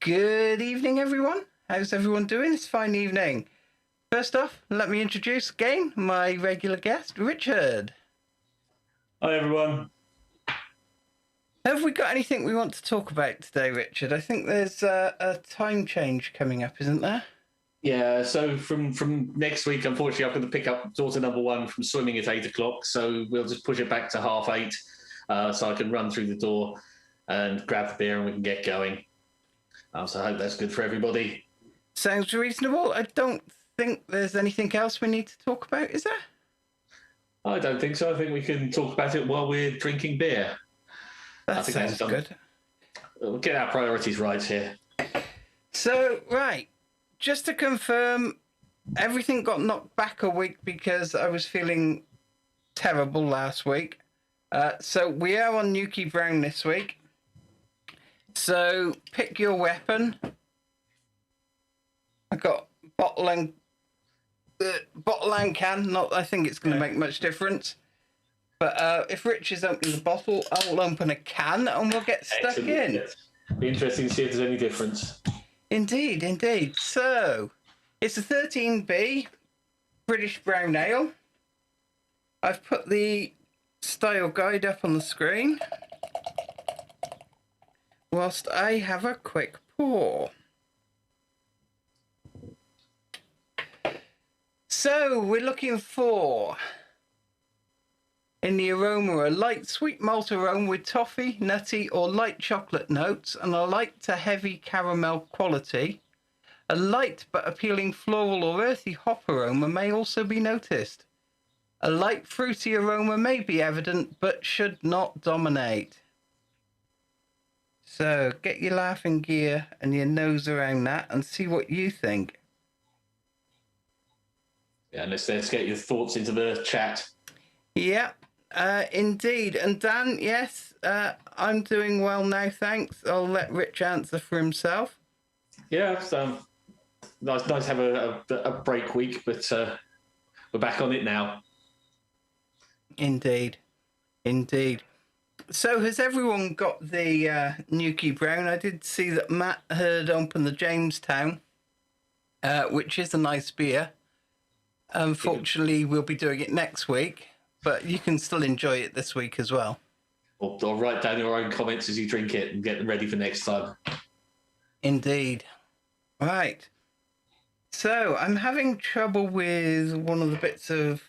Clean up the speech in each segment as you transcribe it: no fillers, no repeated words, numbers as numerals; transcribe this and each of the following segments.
Good evening, everyone. How's everyone doing? It's a fine evening. First off, let me introduce again my regular guest, Richard. Hi, everyone. Have we got anything we want to talk about today, Richard? I think there's a time change coming up, isn't there? Yeah, so from next week, unfortunately, I've got to pick up daughter number one from swimming at 8 o'clock. So we'll just push it back to 8:30 so I can run through the door and grab the beer and we can get going. So I hope that's good for everybody. Sounds reasonable. I don't think there's anything else we need to talk about, is there? I don't think so. I think we can talk about it while we're drinking beer. That sounds good. We'll get our priorities right here. So, right, just to confirm, everything got knocked back a week because I was feeling terrible last week. So we are on Newcastle Brown this week. So pick your weapon. I got bottle and can. Not, I think it's going to make much difference. But if Rich is opening the bottle, I'll open a can and we'll get stuck in. Yes. Be interesting to see if there's any difference. Indeed, indeed. So, it's a 13B British Brown Ale. I've put the style guide up on the screen whilst I have a quick pour. So, we're looking for, in the aroma, a light sweet malt aroma with toffee, nutty or light chocolate notes and a light to heavy caramel quality. A light but appealing floral or earthy hop aroma may also be noticed. A light fruity aroma may be evident but should not dominate. So get your laughing gear and your nose around that and see what you think. Yeah, let's get your thoughts into the chat. Yeah, indeed. And Dan, yes, I'm doing well now, thanks. I'll let Rich answer for himself. Yeah, it's nice to have a break week, but we're back on it now. Indeed, indeed. So has everyone got the Newcastle Brown? I did see that Matt had opened the Jamestown, which is a nice beer. Unfortunately, we'll be doing it next week, but you can still enjoy it this week as well. Or write down your own comments as you drink it and get them ready for next time. Indeed. Right. So I'm having trouble with one of the bits of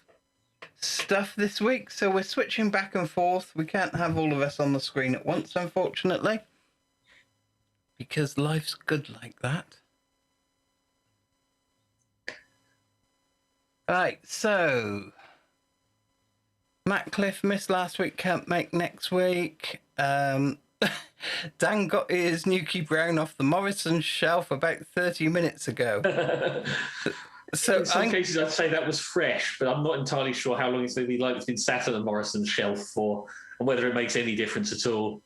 stuff this week, so we're switching back and forth. We can't have all of us on the screen at once, unfortunately, because life's good like that. Right, so Matt Cliff missed last week, can't make next week. Dan got his Newcastle Brown off the Morrison shelf about 30 minutes ago. So in some cases, I'd say that was fresh, but I'm not entirely sure how long it's been sat on the Morrison shelf for, and whether it makes any difference at all.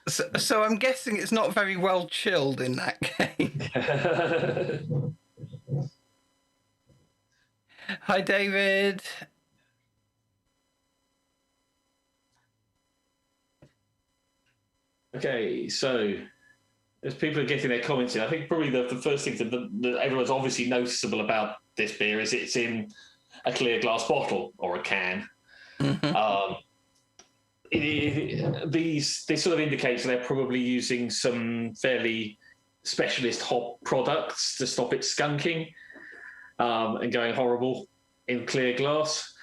So I'm guessing it's not very well chilled in that case. Hi, David. Okay, so as people are getting their comments in, I think probably the first thing that everyone's obviously noticeable about this beer is it's in a clear glass bottle or a can. Mm-hmm. This sort of indicates they're probably using some fairly specialist hop products to stop it skunking and going horrible in clear glass.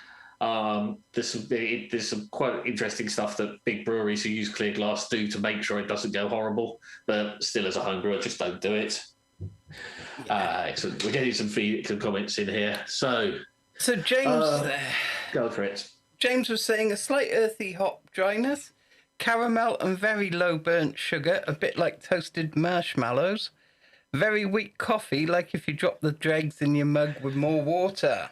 There's some quite interesting stuff that big breweries who use clear glass do to make sure it doesn't go horrible, but still as a home brewer, just don't do it. Excellent. We're getting some comments in here. So James, go for it. James was saying a slight earthy hop dryness, caramel and very low burnt sugar, a bit like toasted marshmallows. Very weak coffee, like if you drop the dregs in your mug with more water.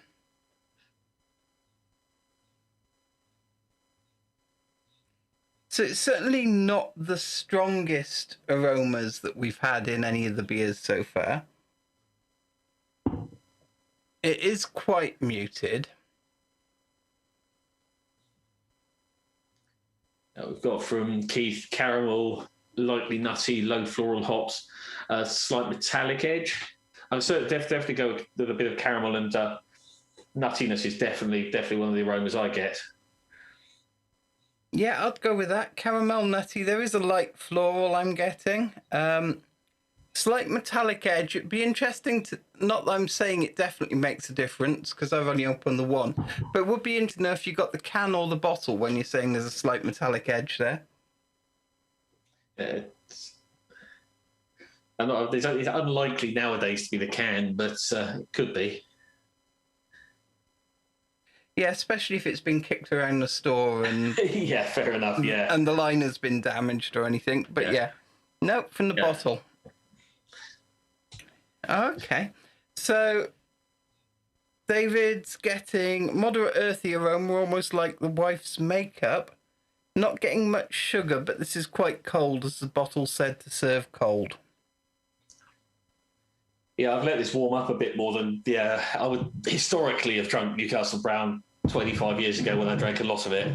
So it's certainly not the strongest aromas that we've had in any of the beers so far. It is quite muted. We've got from Keith caramel, lightly nutty, low floral hops, slight metallic edge. So definitely go with a bit of caramel and nuttiness is definitely one of the aromas I get. Yeah, I'd go with that. Caramel nutty. There is a light floral I'm getting. Slight metallic edge. It'd be interesting to, not that I'm saying it definitely makes a difference because I've only opened the one, but it would be interesting to know if you got the can or the bottle when you're saying there's a slight metallic edge there. It's unlikely nowadays to be the can, but it could be. Yeah, especially if it's been kicked around the store and yeah, fair enough. Yeah, and the liner's been damaged or anything. But yeah. Nope, from the bottle. Okay, so David's getting moderate earthy aroma, almost like the wife's makeup. Not getting much sugar, but this is quite cold, as the bottle said to serve cold. Yeah, I've let this warm up a bit more than I would historically have drunk Newcastle Brown 25 years ago when I drank a lot of it.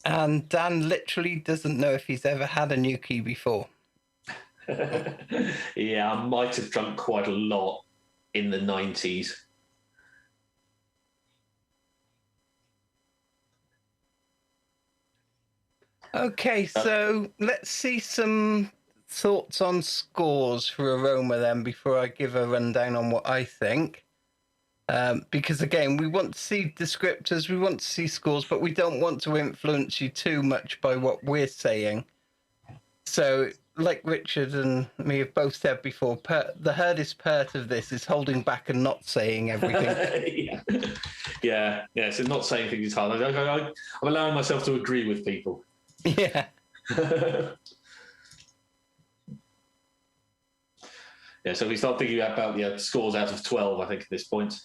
And Dan literally doesn't know if he's ever had a Nuki before. Yeah, I might have drunk quite a lot in the 90s. Okay, so let's see some thoughts on scores for aroma then before I give a rundown on what I think. Because again, we want to see descriptors, we want to see scores, but we don't want to influence you too much by what we're saying. So, like Richard and me have both said before, the hardest part of this is holding back and not saying everything. yeah. So not saying things is hard. I'm allowing myself to agree with people. Yeah. Yeah, so we start thinking about the scores out of 12, I think, at this point.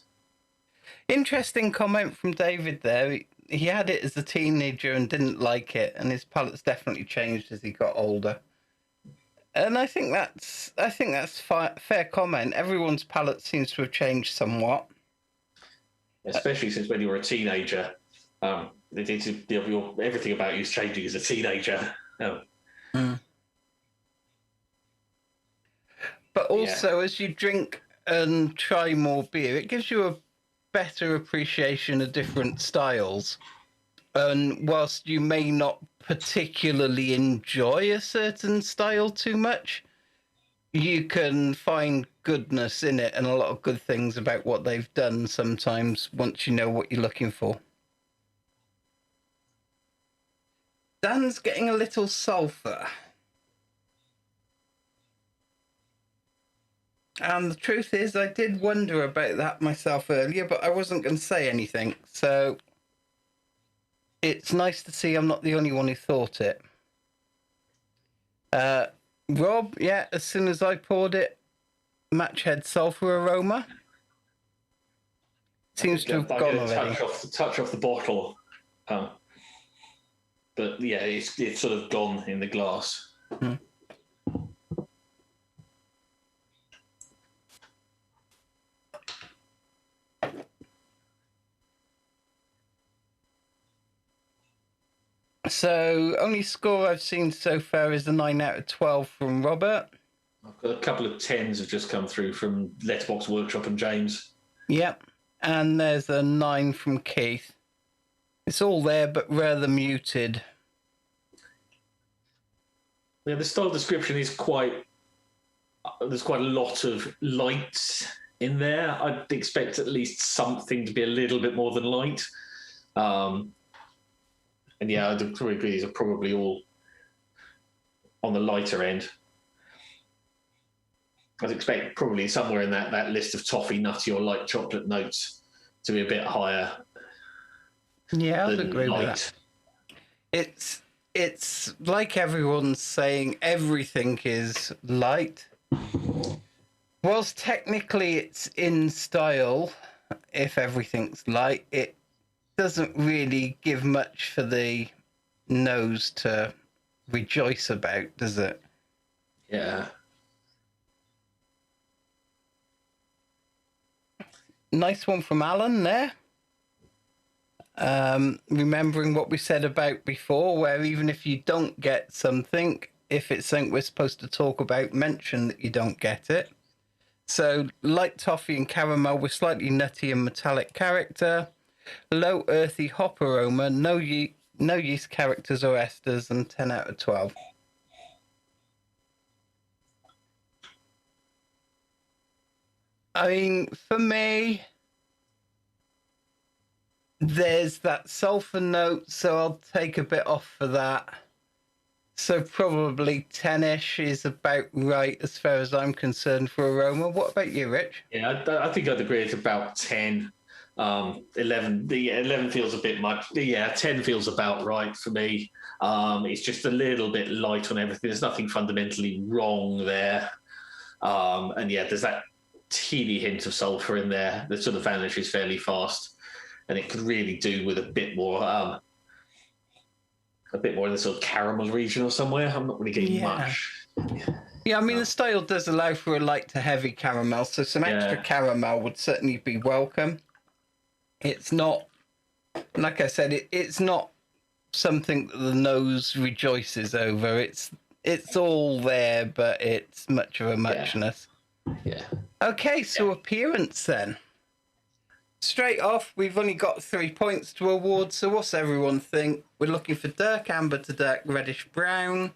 Interesting comment from David there. He had it as a teenager and didn't like it, and his palate's definitely changed as he got older. And I think that's fair comment. Everyone's palate seems to have changed somewhat, especially since when you were a teenager. Everything about you is changing as a teenager. But also, as you drink and try more beer, it gives you a better appreciation of different styles. And whilst you may not particularly enjoy a certain style too much, you can find goodness in it and a lot of good things about what they've done sometimes once you know what you're looking for. Dan's getting a little sulphur. And the truth is, I did wonder about that myself earlier, but I wasn't going to say anything. So it's nice to see I'm not the only one who thought it. Rob, yeah, as soon as I poured it, match head sulphur aroma. Seems to have gone already. Touch off the bottle. But yeah, it's sort of gone in the glass. Mm. So, only score I've seen so far is a 9 out of 12 from Robert. I've got a couple of 10s have just come through from Letterbox Workshop and James. Yep. And there's a 9 from Keith. It's all there, but rather muted. Yeah, the style description is there's quite a lot of lights in there. I'd expect at least something to be a little bit more than light. And yeah, I'd agree these are probably all on the lighter end. I'd expect probably somewhere in that list of toffee, nutty or light chocolate notes to be a bit higher. Yeah, I'd agree with that. It's like everyone's saying everything is light. Whilst technically it's in style, if everything's light, it doesn't really give much for the nose to rejoice about, does it? Yeah. Nice one from Alan there. Remembering what we said about before, where even if you don't get something, if it's something we're supposed to talk about, mention that you don't get it. So light toffee and caramel with slightly nutty and metallic character. Low earthy hop aroma, no yeast characters or esters, and 10 out of 12. I mean, for me, there's that sulfur note, so I'll take a bit off for that. So probably 10-ish is about right as far as I'm concerned for aroma. What about you, Rich? Yeah, I think I'd agree it's about 10. 11 feels a bit much. Yeah, 10 feels about right for me. It's just a little bit light on everything. There's nothing fundamentally wrong there. And yeah, there's that teeny hint of sulfur in there that sort of vanishes fairly fast, and it could really do with a bit more in the sort of caramel region or somewhere. I'm not really getting much. Yeah, I mean, the style does allow for a light to heavy caramel, so some extra Yeah. caramel would certainly be welcome. It's not, like I said, it's not something that the nose rejoices over. It's all there, but it's much of a muchness. Yeah. Okay, so appearance then. Straight off, we've only got 3 points to award, so what's everyone think? We're looking for dark amber to dark reddish brown,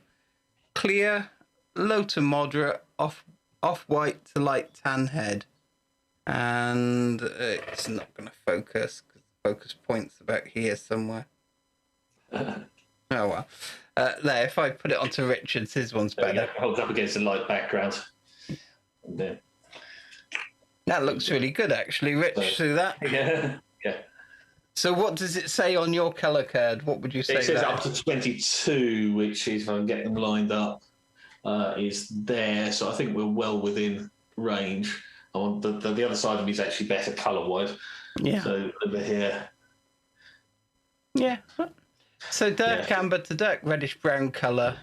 clear, low to moderate, off-white to light tan head. And it's not going to focus, because the focus point's about here somewhere. Oh, well. There, if I put it onto Richard's, his one's better. Holds up against a light background. And, That looks really good, actually. Rich, see that? yeah. Yeah. So what does it say on your colour card? What would you say? It says that up to 22, which is, if I can get them lined up, is there. So I think we're well within range. I want the other side of me is actually better colour-wise. Yeah. So over here. Yeah. So dark amber to dark reddish brown colour,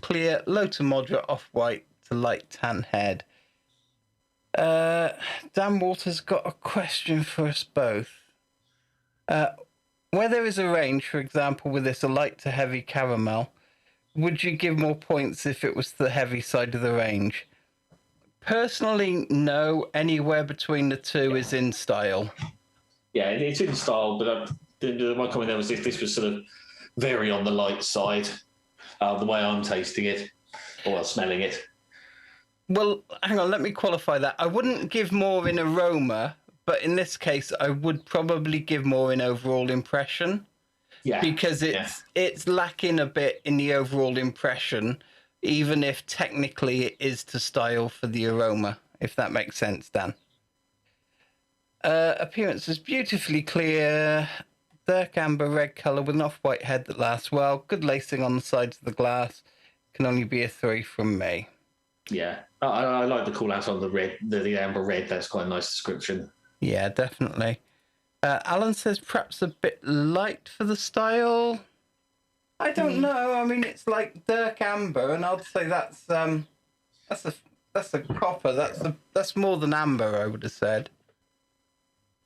clear, low to moderate off-white to light tan head. Dan Walter's got a question for us both. Where there is a range, for example, with this a light to heavy caramel, would you give more points if it was the heavy side of the range? Personally, no. Anywhere between the two is in style. Yeah, it's in style, but my comment there was if this was sort of very on the light side, the way I'm tasting it, or smelling it. Well, hang on, let me qualify that. I wouldn't give more in aroma, but in this case, I would probably give more in overall impression. Yeah. Because it's lacking a bit in the overall impression, even if technically it is to style for the aroma, if that makes sense, Dan. Appearance is beautifully clear, dark amber red colour with an off-white head that lasts well, good lacing on the sides of the glass, can only be a 3 from me. Yeah, I like the call out on the red, the amber red. That's quite a nice description. Yeah, definitely. Alan says perhaps a bit light for the style. I don't know. I mean, it's like dark amber, and I'd say that's a copper. That's more than amber, I would have said.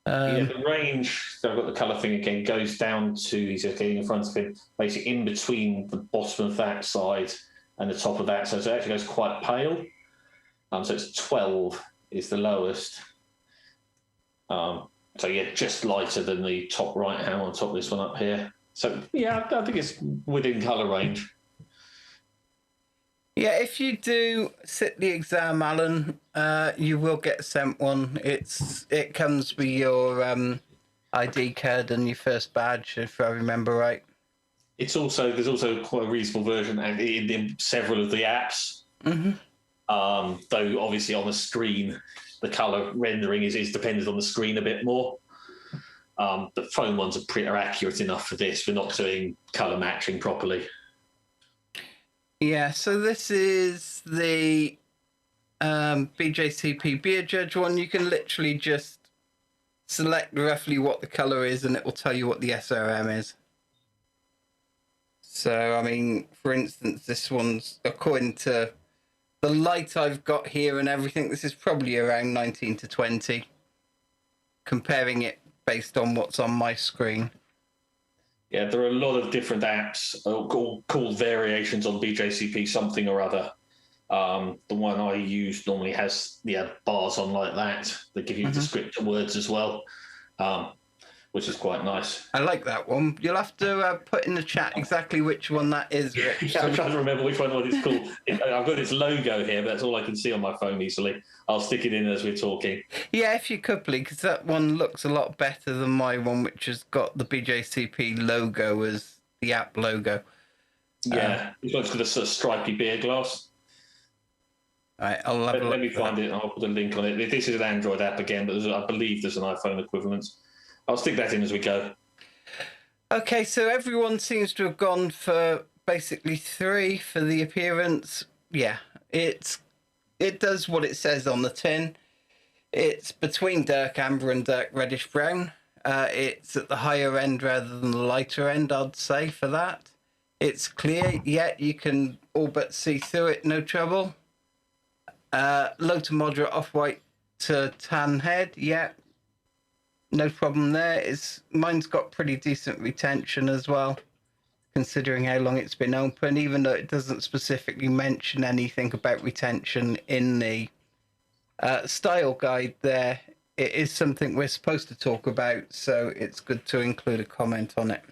Yeah, the range. So I've got the colour thing again. Goes down to he's getting in front of him, basically in between the bottom of that side and the top of that. So it actually goes quite pale. So it's 12 is the lowest. So yeah, just lighter than the top right hand on top of this one up here. So yeah, I think it's within colour range. Yeah, if you do sit the exam, Alan, you will get sent one. It comes with your ID card and your first badge, if I remember right. There's also quite a reasonable version in several of the apps. Mm-hmm. Though obviously on the screen, the colour rendering is dependent on the screen a bit more. The phone ones are accurate enough for this. We're not doing colour matching properly. Yeah, so this is the BJCP Beer Judge one. You can literally just select roughly what the colour is and it will tell you what the SRM is. So, I mean, for instance, this one's, according to the light I've got here and everything, this is probably around 19 to 20, comparing it based on what's on my screen. Yeah, there are a lot of different apps called variations on BJCP something or other. The one I use normally has bars on like that give you descriptive words as well, which is quite nice. I like that one. You'll have to put in the chat exactly which one that is, Rich. Yeah, I'm trying to remember which one it's called. I've got its logo here, but that's all I can see on my phone easily. I'll stick it in as we're talking. Yeah, if you could, please, because that one looks a lot better than my one, which has got the BJCP logo as the app logo. Yeah, it's got a sort of stripy beer glass. All right, I'll have a look. Let me find it. I'll put a link on it. This is an Android app again, but I believe there's an iPhone equivalent. I'll stick that in as we go. Okay, so everyone seems to have gone for basically 3 for the appearance. Yeah, it does what it says on the tin. It's between dark amber and dark reddish brown. It's at the higher end rather than the lighter end, I'd say, for that. It's clear, yet you can all but see through it, no trouble. Low to moderate off-white to tan head. Yeah, no problem there. Mine's got pretty decent retention as well, considering how long it's been open, even though it doesn't specifically mention anything about retention in the style guide there. It is something we're supposed to talk about, so it's good to include a comment on it.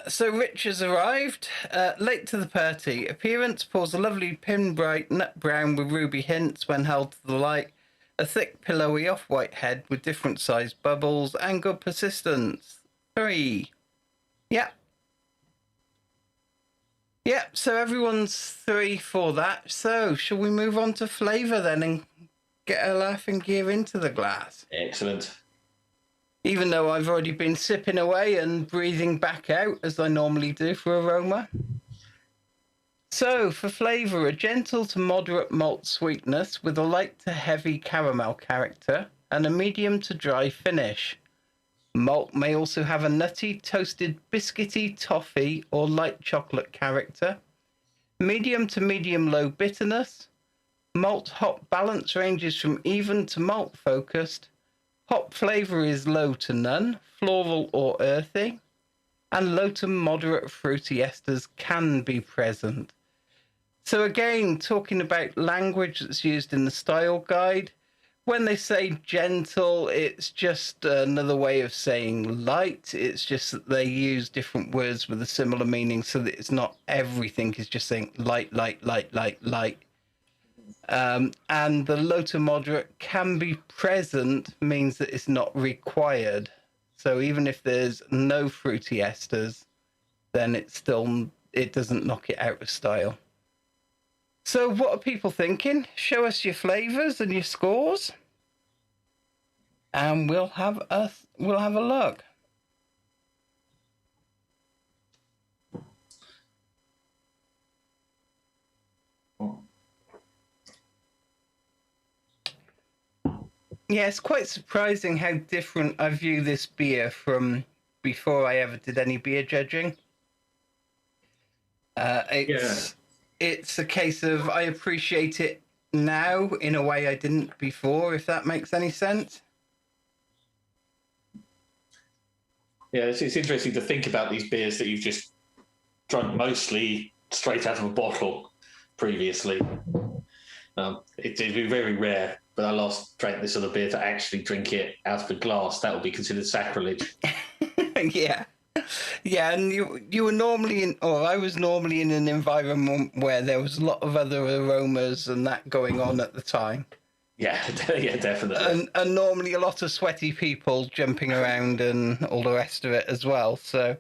So Rich has arrived, late to the party. Appearance pours a lovely pin bright nut brown with ruby hints when held to the light. A thick pillowy off-white head with different sized bubbles and good persistence. 3. Yeah. Yeah, so everyone's 3 for that. So shall we move on to flavour then and get a laughing gear into the glass? Excellent. Even though I've already been sipping away and breathing back out, as I normally do for aroma. So, for flavour, a gentle to moderate malt sweetness with a light to heavy caramel character and a medium to dry finish. Malt may also have a nutty, toasted, biscuity, toffee or light chocolate character. Medium to medium-low bitterness. Malt hop balance ranges from even to malt focused. Hop flavour is low to none, floral or earthy, and low to moderate fruity esters can be present. So again, talking about language that's used in the style guide, when they say gentle, it's just another way of saying light. It's just that they use different words with a similar meaning so that it's not everything is just saying light, light, light, light, light. And the low to moderate can be present means that it's not required. So even if there's no fruity esters, then it doesn't knock it out of style. So what are people thinking? Show us your flavours and your scores, and we'll have a look. Yeah, it's quite surprising how different I view this beer from before I ever did any beer judging. It's a case of I appreciate it now in a way I didn't before, if that makes any sense. Yeah, it's interesting to think about these beers that you've just drunk mostly straight out of a bottle previously. It'd be very rare, but I last drank this other beer to actually drink it out of a glass. That would be considered sacrilege. Yeah, and you were normally I was normally in an environment where there was a lot of other aromas and that going on at the time. Yeah, yeah, definitely. And normally a lot of sweaty people jumping around and all the rest of it as well. So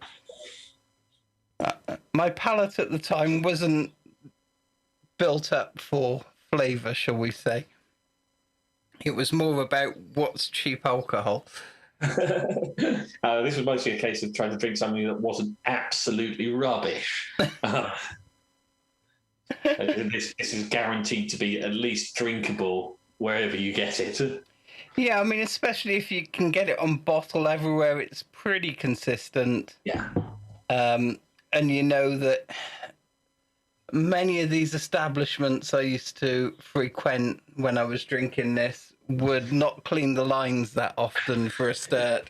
my palate at the time wasn't built up for flavour, shall we say. It was more about what's cheap alcohol. This was mostly a case of trying to drink something that wasn't absolutely rubbish. This is guaranteed to be at least drinkable wherever you get it. Yeah, I mean, especially if you can get it on bottle everywhere, it's pretty consistent. Yeah. And you know that many of these establishments I used to frequent when I was drinking this would not clean the lines that often for a start.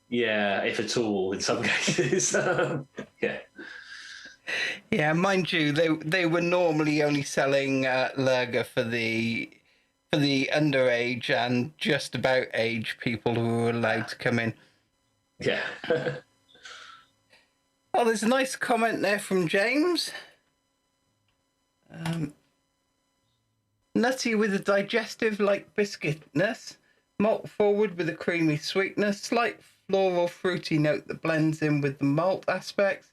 Yeah, if at all, in some cases. Yeah. Yeah, mind you, they were normally only selling lager for the underage and just about age people who were allowed to come in. Yeah. Oh, there's a nice comment there from James. Nutty with a digestive-like biscuitness, malt forward with a creamy sweetness, slight floral fruity note that blends in with the malt aspects.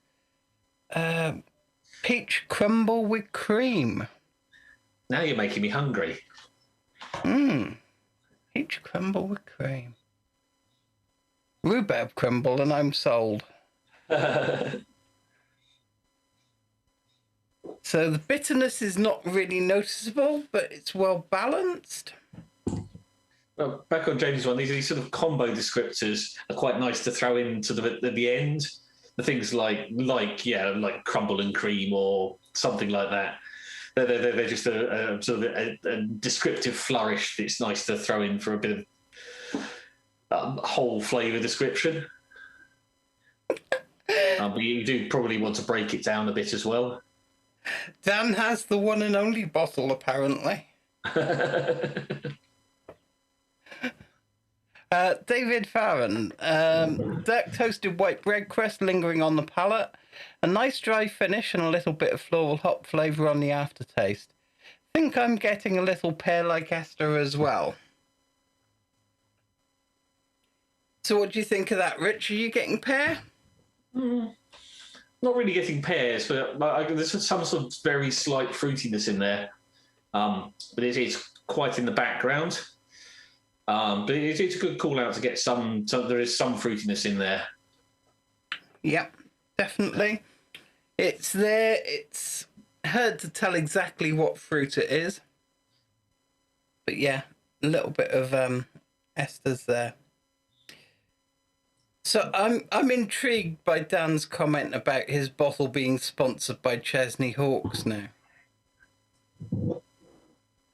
Peach crumble with cream. Now you're making me hungry. Peach crumble with cream. Rhubarb crumble and I'm sold. So the bitterness is not really noticeable, but it's well balanced. Well, back on James' one, these sort of combo descriptors are quite nice to throw in sort of at the end, the things like crumble and cream or something like that. They're just a sort of a descriptive flourish that's nice to throw in for a bit of whole flavour description. But you do probably want to break it down a bit as well. Dan has the one and only bottle, apparently. David Farron, dark toasted white bread crust lingering on the palate, a nice dry finish and a little bit of floral hop flavour on the aftertaste. Think I'm getting a little pear-like ester as well. So what do you think of that, Rich? Are you getting pear? Not really getting pears, but there's some sort of very slight fruitiness in there. But it's quite in the background. But it's a good call out to get some. There is some fruitiness in there. Yep, definitely. It's there. It's hard to tell exactly what fruit it is. But yeah, a little bit of esters there. So I'm intrigued by Dan's comment about his bottle being sponsored by Chesney Hawkes now.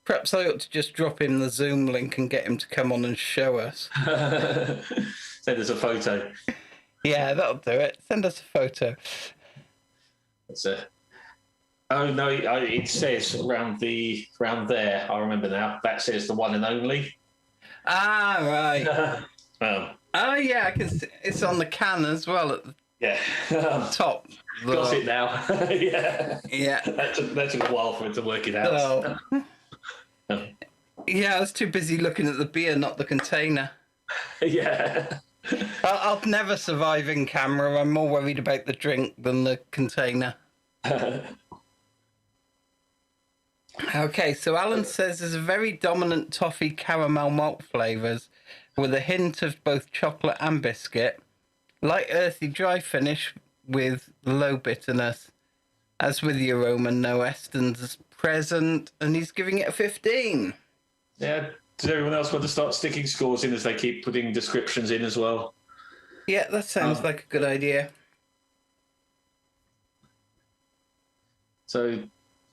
Perhaps I ought to just drop him the Zoom link and get him to come on and show us. Send us a photo. Yeah, that'll do it. Send us a photo. Oh no! It says around there. I remember now. That says the one and only. Ah, right. Oh yeah, I can see it's on the can as well at the top. Got it now. Yeah. Yeah. That took a while for it to work it out. Yeah, I was too busy looking at the beer, not the container. Yeah. I'll never survive in camera. I'm more worried about the drink than the container. Okay, so Alan says there's a very dominant toffee caramel malt flavours with a hint of both chocolate and biscuit. Light earthy dry finish with low bitterness. As with the aroma, no esters present, and he's giving it a 15. Yeah. Does everyone else want to start sticking scores in as they keep putting descriptions in as well? Yeah, that sounds like a good idea. So,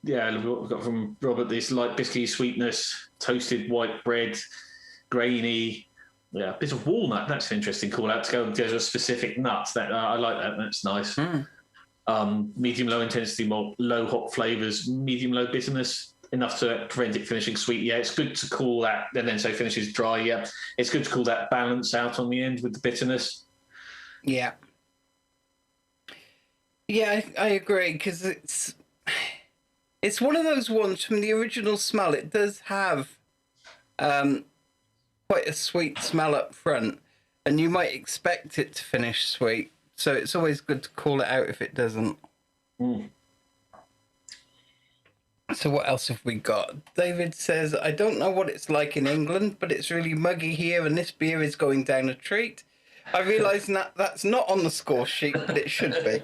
yeah, what we've got from Robert, this light biscuity sweetness, toasted white bread, grainy, yeah, a bit of walnut. That's an interesting call out to go into a specific nut. That I like that. That's nice. Medium low intensity malt, low hop flavors, medium low bitterness, enough to prevent it finishing sweet. Yeah, it's good to call that, and then so finishes dry. Yeah, it's good to call that balance out on the end with the bitterness. Yeah. Yeah, I agree, because it's one of those ones from the original smell. It does have quite a sweet smell up front, and you might expect it to finish sweet. So it's always good to call it out if it doesn't. So what else have we got? David says, I don't know what it's like in England, but it's really muggy here, and this beer is going down a treat. I realise that's not on the score sheet, but it should be.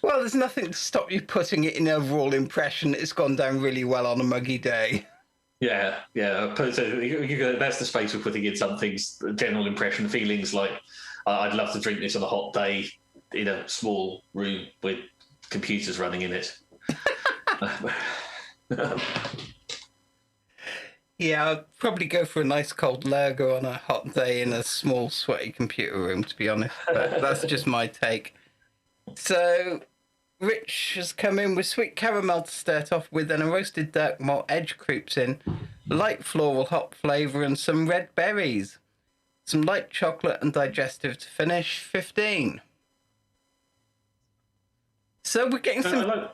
Well, there's nothing to stop you putting it in overall impression. It's gone down really well on a muggy day. Yeah. So that's the space we're putting in some things, general impression, feelings like, I'd love to drink this on a hot day in a small room with computers running in it. Yeah, I'd probably go for a nice cold lager on a hot day in a small, sweaty computer room, to be honest. But that's just my take. So, Rich has come in with sweet caramel to start off with, and a roasted dark malt edge creeps in, light floral hop flavour, and some red berries. Some light chocolate and digestive to finish, 15. So we're getting some...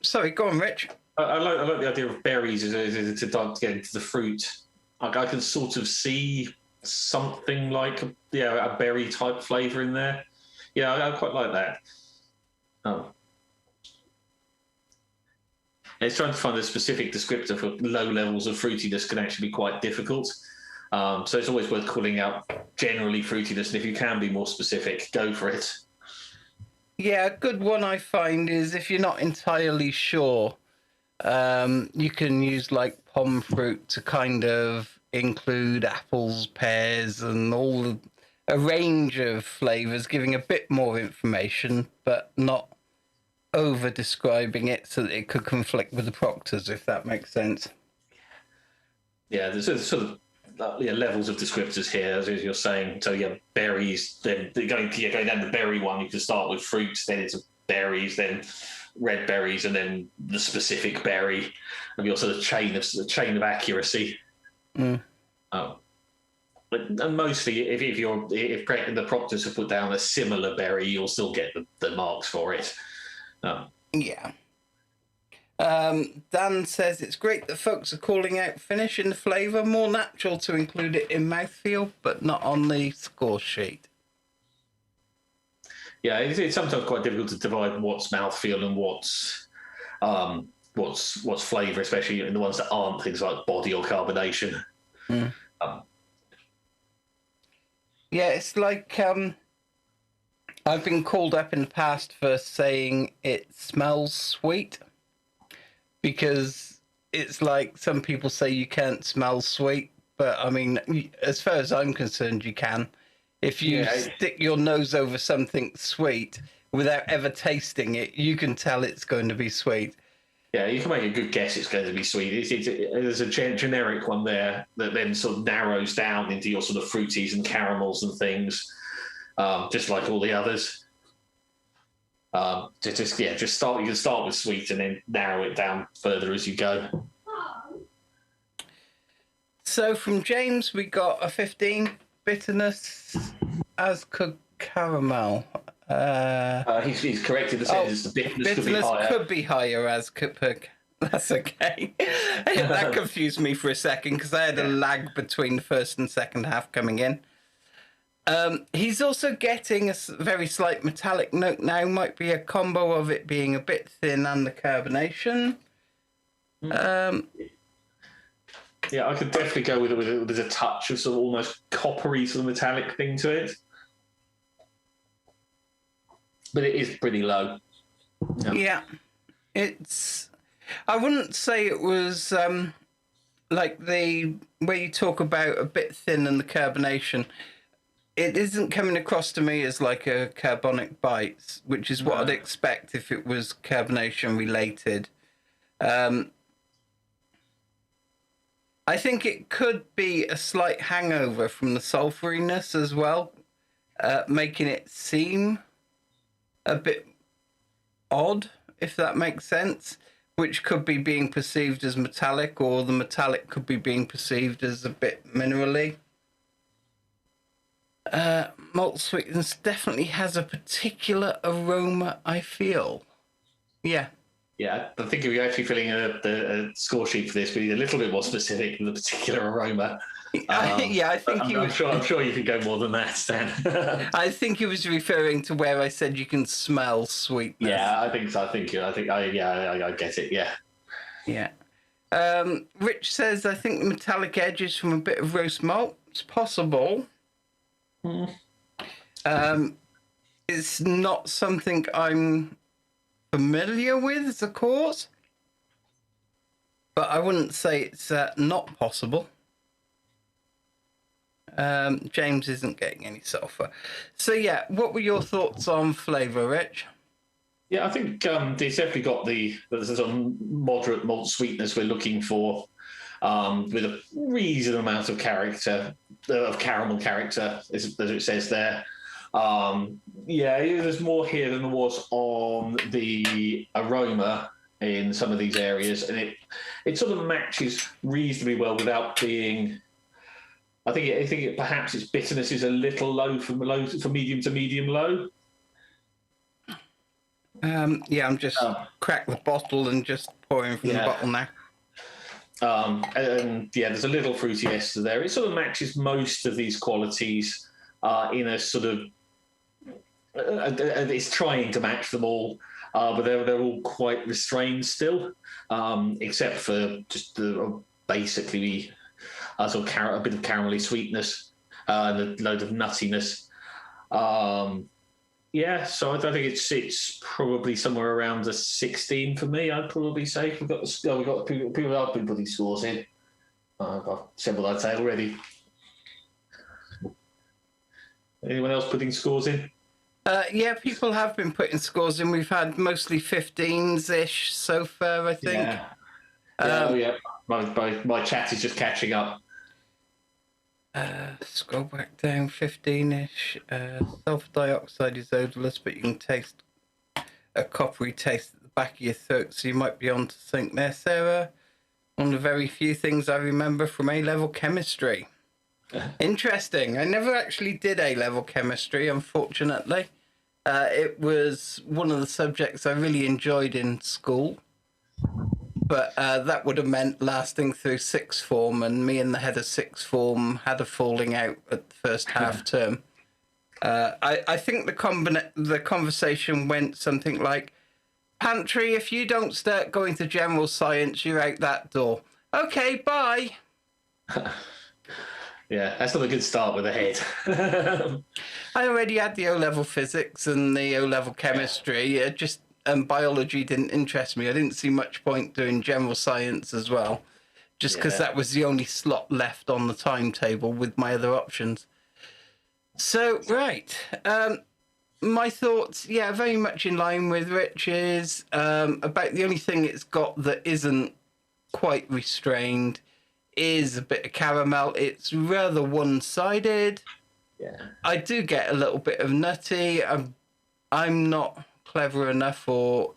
Sorry, go on, Rich. I like the idea of berries to get into the fruit. I can sort of see something like a berry type flavour in there. Yeah, I quite like that. It's trying to find a specific descriptor for low levels of fruitiness can actually be quite difficult. So it's always worth calling out generally fruitiness, and if you can be more specific, go for it. Yeah, a good one I find is if you're not entirely sure, you can use like palm fruit to kind of include apples, pears, and all a range of flavors, giving a bit more information, but not over describing it so that it could conflict with the proctors, if that makes sense. Yeah, there's sort of levels of descriptors here, as you're saying. So berries. Then going down the berry one, you can start with fruits, then it's berries, then red berries, and then the specific berry, and you're sort of chain of accuracy. And mostly, if the proctors have put down a similar berry, you'll still get the marks for it. Yeah. Dan says it's great that folks are calling out finish in the flavour. More natural to include it in mouthfeel, but not on the score sheet. Yeah, it's sometimes quite difficult to divide what's mouthfeel and what's flavour, especially in the ones that aren't things like body or carbonation. Yeah, it's like I've been called up in the past for saying it smells sweet, because it's like some people say you can't smell sweet, but I mean, as far as I'm concerned, you can. If you stick your nose over something sweet without ever tasting it, you can tell it's going to be sweet. Yeah, you can make a good guess it's going to be sweet. There's a generic one there that then sort of narrows down into your sort of fruities and caramels and things, just like all the others. You can start with sweet and then narrow it down further as you go. So from James, we got a 15 bitterness as could caramel. He's corrected the sentence. The bitterness could be higher as could. That's okay. That confused me for a second because I had a lag between the first and second half coming in. He's also getting a very slight metallic note now. Might be a combo of it being a bit thin and the carbonation. Yeah, I could definitely go with it. There's a touch of sort of almost coppery sort of metallic thing to it. But it is pretty low. Yeah. I wouldn't say it was like the way you talk about a bit thin and the carbonation. It isn't coming across to me as like a carbonic bite, which is what I'd expect if it was carbonation related. I think it could be a slight hangover from the sulphuriness as well, making it seem a bit odd, if that makes sense, which could be being perceived as metallic, or the metallic could be being perceived as a bit minerally. Malt sweetness definitely has a particular aroma, I feel. Yeah. Yeah, I think if you're actually filling a score sheet for this, we need a little bit more specific with a particular aroma. I think I'm sure you can go more than that, Stan. I think he was referring to where I said you can smell sweetness. Yeah, I think so. I get it. Yeah. Yeah. Rich says, I think the metallic edges from a bit of roast malt. It's possible. It's not something I'm familiar with, of course, but I wouldn't say it's not possible. James isn't getting any sulphur. So yeah, what were your thoughts on flavour, Rich? Yeah, I think it's definitely got the sort of moderate malt sweetness we're looking for, with a reasonable amount of character, of caramel character, as it says there. There's more here than there was on the aroma in some of these areas, and it sort of matches reasonably well without being. I think perhaps its bitterness is a little low for medium to medium low. I'm just crack the bottle and just pouring from the bottle now. There's a little fruity ester there. It sort of matches most of these qualities in a sort of. It's trying to match them all, but they're all quite restrained still, except for just basically sort of a bit of caramelly sweetness and a load of nuttiness. So I think it's probably somewhere around a 16 for me. I'd probably say we've got people have been putting scores in. I've said what I'd say already. Anyone else putting scores in? Yeah, people have been putting scores in. We've had mostly 15s-ish so far, I think. Yeah. My chat is just catching up. Scroll back down, 15-ish. Sulfur dioxide is odorless, but you can taste a coppery taste at the back of your throat, so you might be on to something there, Sarah. One of the very few things I remember from A-level chemistry. Interesting. I never actually did A-level chemistry, unfortunately. It was one of the subjects I really enjoyed in school, but that would have meant lasting through sixth form, and me and the head of sixth form had a falling out at the first half term. I think the conversation went something like, Pantry, if you don't start going to general science, you're out that door. Okay, bye. Yeah, that's not a good start with a head. I already had the O-level physics and the O-level chemistry. Biology didn't interest me. I didn't see much point doing general science as well, just because that was the only slot left on the timetable with my other options. So, right. My thoughts, very much in line with Rich's. About the only thing it's got that isn't quite restrained is a bit of caramel. It's rather one-sided. Yeah. I do get a little bit of nutty. I'm not clever enough or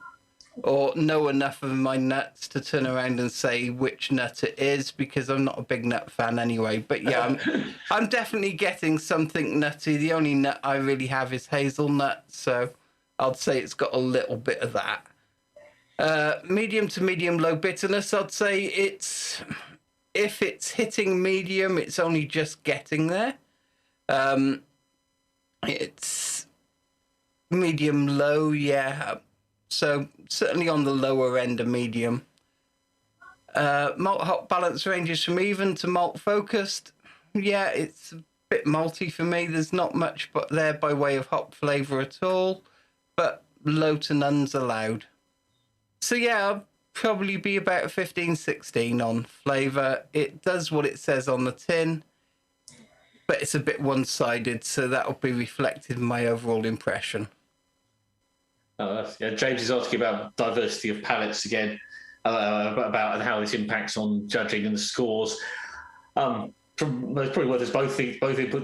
know enough of my nuts to turn around and say which nut it is, because I'm not a big nut fan anyway. But yeah, I'm definitely getting something nutty. The only nut I really have is hazelnut, so I'd say it's got a little bit of that. Medium to medium low bitterness, I'd say if it's hitting medium, it's only just getting there. It's medium low, yeah. So certainly on the lower end of medium. Malt hop balance ranges from even to malt focused. Yeah, it's a bit malty for me. There's not much but there by way of hop flavour at all, but low to none's allowed. So yeah, I'll probably be about a 15-16 on flavour. It does what it says on the tin, but it's a bit one-sided, so that'll be reflected in my overall impression. James is asking about diversity of palates again, about and how this impacts on judging and the scores. It's probably worth us both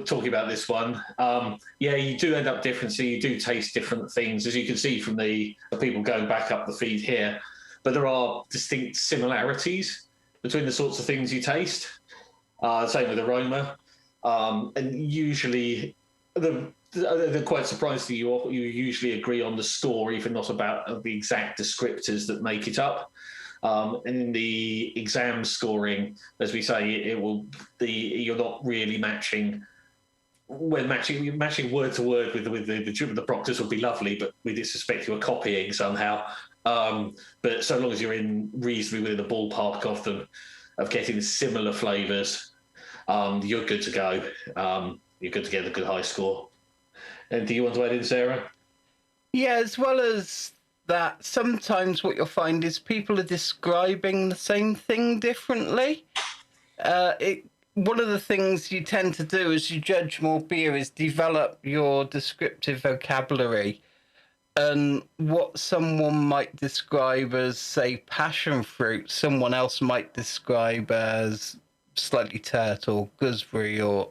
talking about this one. You do end up different, so you do taste different things, as you can see from the people going back up the feed here. But there are distinct similarities between the sorts of things you taste. Same with aroma, and usually they're quite surprised that you usually agree on the score, even not about the exact descriptors that make it up. And in the exam scoring, as we say, you're not really matching. When matching word to word with the proctors would be lovely, but we suspect you are copying somehow. But so long as you're in reasonably within the ballpark of them, of getting similar flavours, you're good to go. You're good to get a good high score. Anything you want to add in, Sarah? Yeah, as well as that, sometimes what you'll find is people are describing the same thing differently. One of the things you tend to do as you judge more beer is develop your descriptive vocabulary. And what someone might describe as, say, passion fruit, someone else might describe as slightly tart or gooseberry or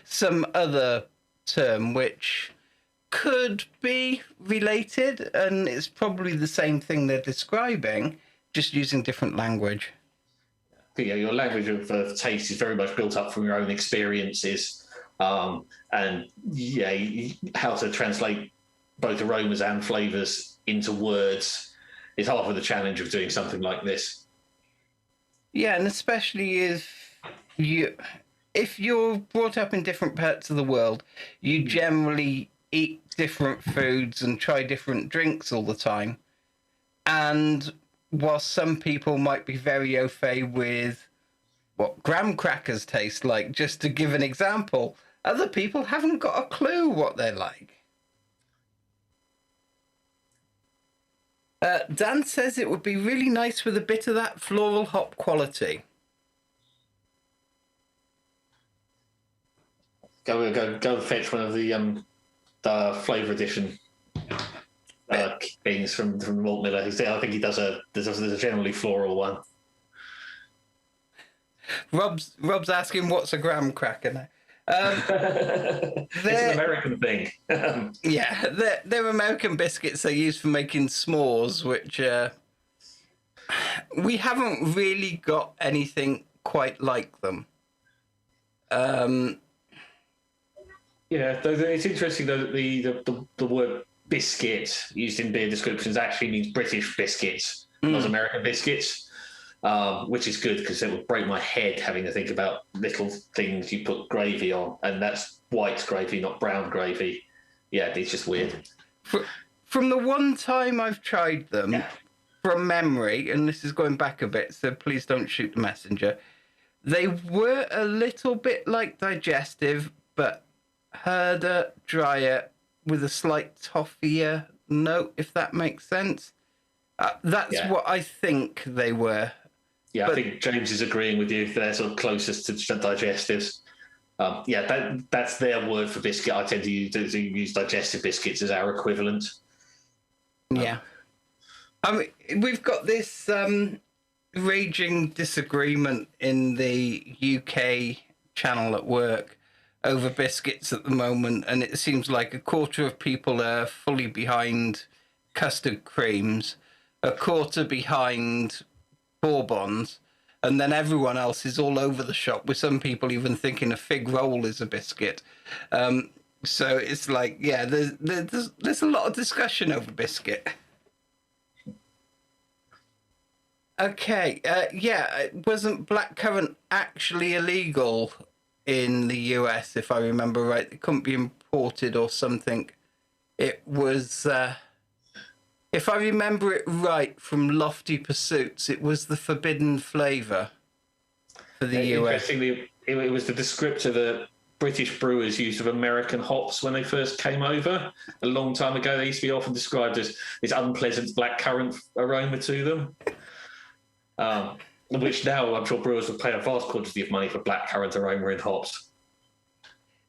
some other term which could be related, and it's probably the same thing they're describing, just using different language. Yeah, your language of taste is very much built up from your own experiences, and how to translate both aromas and flavours into words is half of the challenge of doing something like this. Yeah, and especially if you're brought up in different parts of the world, you generally eat different foods and try different drinks all the time. And while some people might be very au fait with what graham crackers taste like, just to give an example, other people haven't got a clue what they're like. Dan says it would be really nice with a bit of that floral hop quality. Go fetch one of the flavour edition things from Malt Miller. I think he does a generally floral one. Rob's asking what's a graham cracker now. It's an American thing. Yeah, they're American biscuits they use for making s'mores, which we haven't really got anything quite like them. Yeah, though it's interesting though that the word biscuit used in beer descriptions actually means British biscuits, not American biscuits, which is good because it would break my head having to think about little things you put gravy on, and that's white gravy, not brown gravy. Yeah, it's just weird. From the one time I've tried them, from memory, and this is going back a bit, so please don't shoot the messenger, they were a little bit like digestive, but herder, drier, with a slight toffier note, if that makes sense. That's what I think they were. Yeah, I think James is agreeing with you. They're sort of closest to digestives. That's their word for biscuit. I tend to use digestive biscuits as our equivalent. Yeah. I mean, we've got this raging disagreement in the UK channel at work over biscuits at the moment, and it seems like a quarter of people are fully behind custard creams, a quarter behind bourbons, and then everyone else is all over the shop, with some people even thinking a fig roll is a biscuit. So it's like, yeah, there's a lot of discussion over biscuit. Okay, wasn't blackcurrant actually illegal in the US, if I remember right? It couldn't be imported or something. It was, if I remember it right from Lofty Pursuits, it was the forbidden flavour for the US. Interestingly, it was the descriptor that British brewers used of American hops when they first came over. A long time ago, they used to be often described as this unpleasant blackcurrant aroma to them. Which now I'm sure brewers would pay a vast quantity of money for blackcurrant aroma in hops.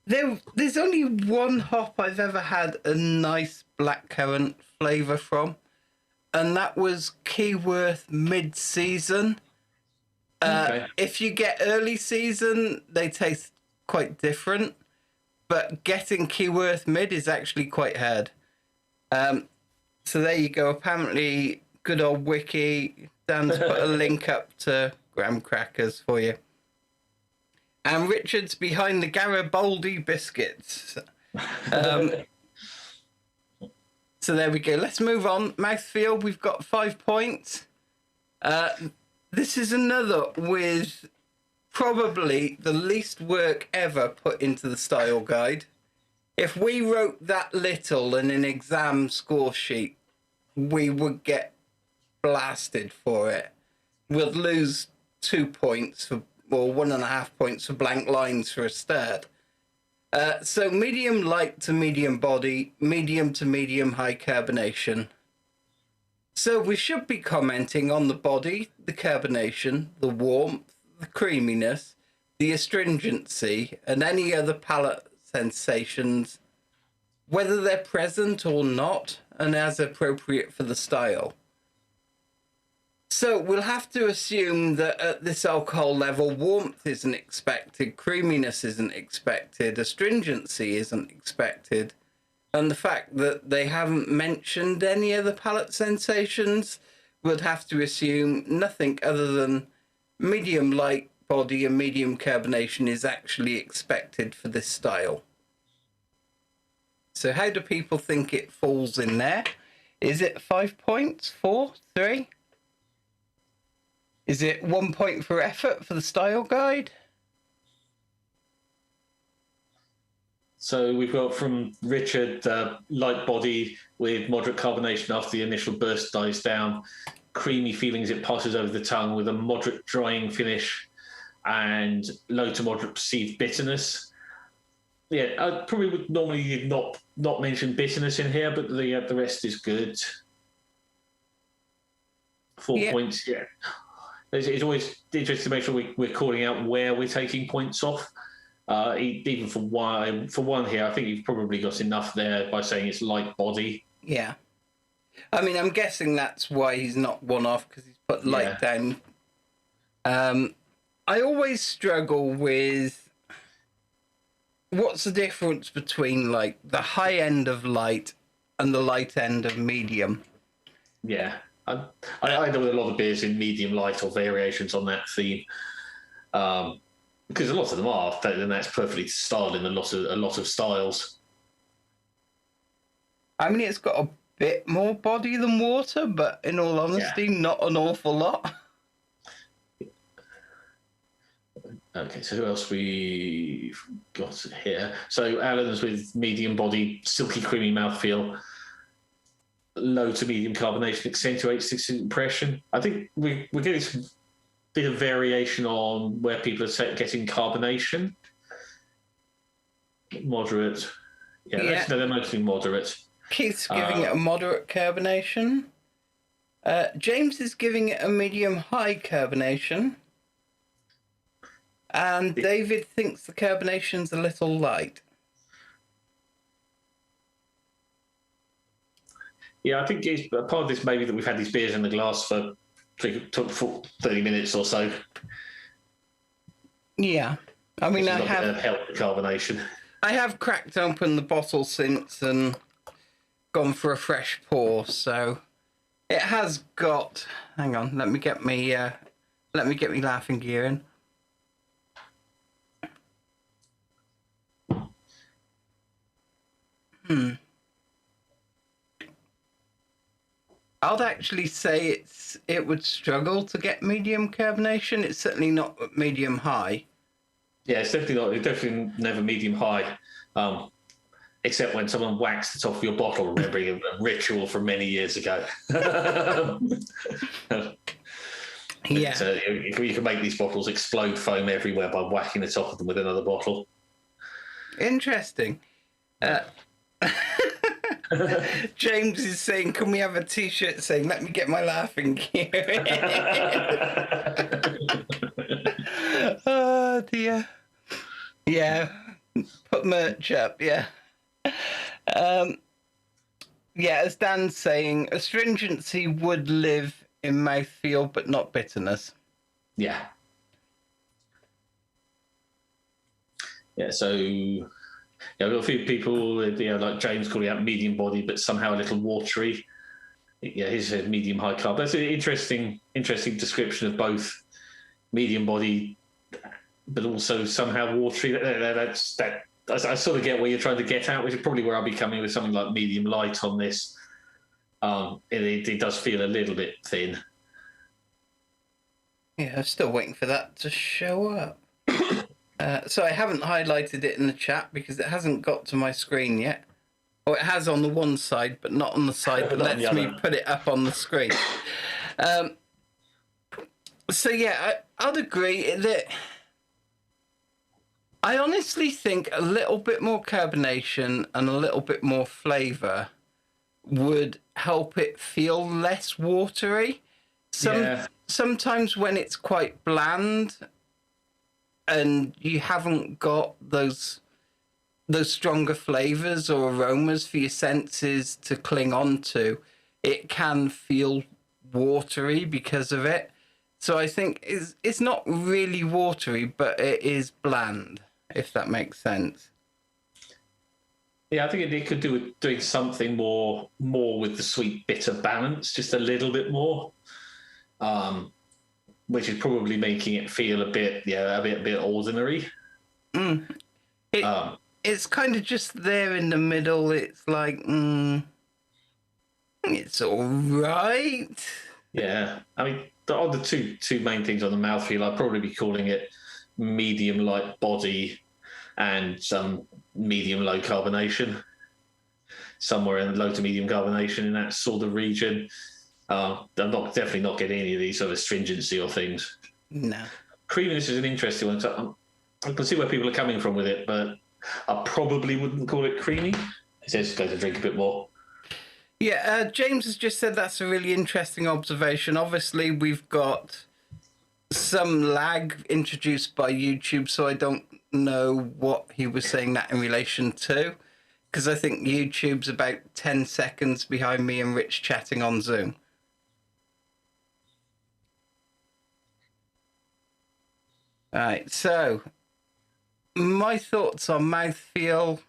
There's only one hop I've ever had a nice blackcurrant flavour from, and that was Keyworth mid-season. Okay. If you get early season, they taste quite different, but getting Keyworth mid is actually quite hard. So there you go. Apparently, good old Wiki. Dan's put a link up to graham crackers for you. And Richard's behind the Garibaldi biscuits. So there we go. Let's move on. Mouthfeel, we've got 5 points. This is another with probably the least work ever put into the style guide. If we wrote that little in an exam score sheet, we would get blasted for it. We'll lose 2 points or 1.5 points for blank lines for a start. So medium light to medium body, medium to medium high carbonation. So we should be commenting on the body, the carbonation, the warmth, the creaminess, the astringency, and any other palate sensations, whether they're present or not, and as appropriate for the style. So we'll have to assume that at this alcohol level, warmth isn't expected, creaminess isn't expected, astringency isn't expected, and the fact that they haven't mentioned any other palate sensations, we'll have to assume nothing other than medium light body and medium carbonation is actually expected for this style. So how do people think it falls in there? Is it 5 points? 4? 3? Is it 1 point for effort for the style guide? So we've got from Richard, light body with moderate carbonation after the initial burst dies down, creamy feeling as it passes over the tongue with a moderate drying finish and low to moderate perceived bitterness. Yeah, I probably would normally not mention bitterness in here, but the rest is good. 4 points, It's always interesting to make sure we're calling out where we're taking points off. Even for one here, I think you've probably got enough there by saying it's light body. Yeah. I mean, I'm guessing that's why he's not one off, because he's put light down. I always struggle with what's the difference between like the high end of light and the light end of medium. Yeah, I know a lot of beers in medium light or variations on that theme, because a lot of them are, and that's perfectly styled in a lot of styles. I mean, it's got a bit more body than water, but in all honesty, not an awful lot. Okay, so who else we've got here? So Alan's with medium body, silky creamy mouthfeel, low to medium carbonation, accentuates its impression. I think we're getting some bit of variation on where people are getting carbonation. Moderate. Yeah. They're mostly moderate. Keith's giving it a moderate carbonation. James is giving it a medium-high carbonation. And David thinks the carbonation's a little light. Yeah, I think it's part of this maybe that we've had these beers in the glass for 30 minutes or so. Yeah. I mean, I have helped the carbonation. I have cracked open the bottle since and gone for a fresh pour, so it has got. Hang on, let me get me laughing gear in. I'd actually say it would struggle to get medium carbonation. It's certainly not medium high. Yeah, it's definitely not. It's definitely never medium high, except when someone whacks the top of your bottle, remembering a ritual from many years ago. Yeah, you can make these bottles explode foam everywhere by whacking the top of them with another bottle. Interesting. James is saying, can we have a t-shirt saying, let me get my laughing gear? Oh dear. Yeah, put merch up, yeah. Yeah, as Dan's saying, astringency would live in mouthfeel, but not bitterness. Yeah. Yeah, so yeah, we've got a few people, like James calling out medium body, but somehow a little watery. Yeah, his medium high carb. That's an interesting description of both medium body, but also somehow watery. I sort of get where you're trying to get at, which is probably where I'll be coming with something like medium light on this. It does feel a little bit thin. Yeah, I'm still waiting for that to show up. So I haven't highlighted it in the chat because it hasn't got to my screen yet. Or it has on the one side, but not on the side that lets me put it up on the screen. So yeah, I'd agree that I honestly think a little bit more carbonation and a little bit more flavour would help it feel less watery. Sometimes when it's quite bland and you haven't got those stronger flavours or aromas for your senses to cling on to, it can feel watery because of it. So I think it's not really watery, but it is bland, if that makes sense. Yeah, I think it could do with doing something more with the sweet bitter balance, just a little bit more, which is probably making it feel a bit ordinary. It's kind of just there in the middle. It's like it's all right. Yeah, I mean, the two main things on the mouthfeel, I'd probably be calling it medium light body and some medium low carbonation, somewhere in low to medium carbonation in that sort of region. I'm definitely not getting any of these sort of astringency or things. No. Creaminess is an interesting one. So I can see where people are coming from with it, but I probably wouldn't call it creamy. It says go to drink a bit more. Yeah, James has just said that's a really interesting observation. Obviously, we've got some lag introduced by YouTube, so I don't know what he was saying that in relation to, because I think YouTube's about 10 seconds behind me and Rich chatting on Zoom. All right, so my thoughts on mouthfeel,